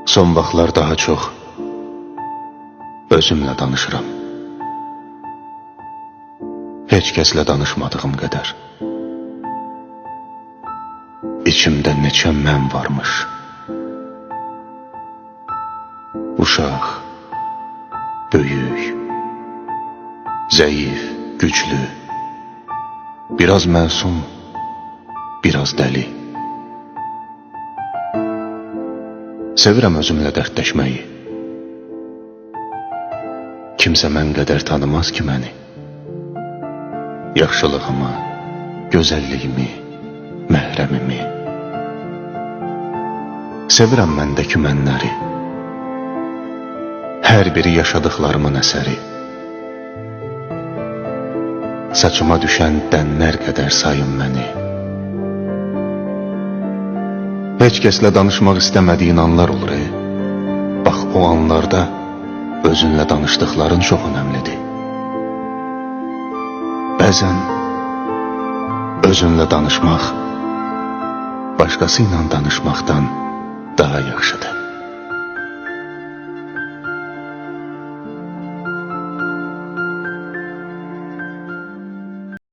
Son vaxtlar daha çox özümlə danışıram. Heç kəslə danışmadığım qədər. İçimdə neçə mən varmış. Uşaq, böyük, zəif, güclü, biraz məsum, biraz dəli. Sevirəm özümlə dərdləşməyi. Kimsə mən qədər tanımaz ki məni. Yaxşılığımı, gözəlliyimi, məhrəmimi. Sevirəm məndəki mənləri. Hər biri yaşadıqlarımın əsəri. Saçıma düşən dənlər qədər sayın məni. Heç kəslə danışmaq istəmədiyin anlar olur. Bax o anlarda özünlə danışdıqların çox önəmlidir. Bəzən özünlə danışmaq başqası ilə danışmaqdan daha yaxşıdır.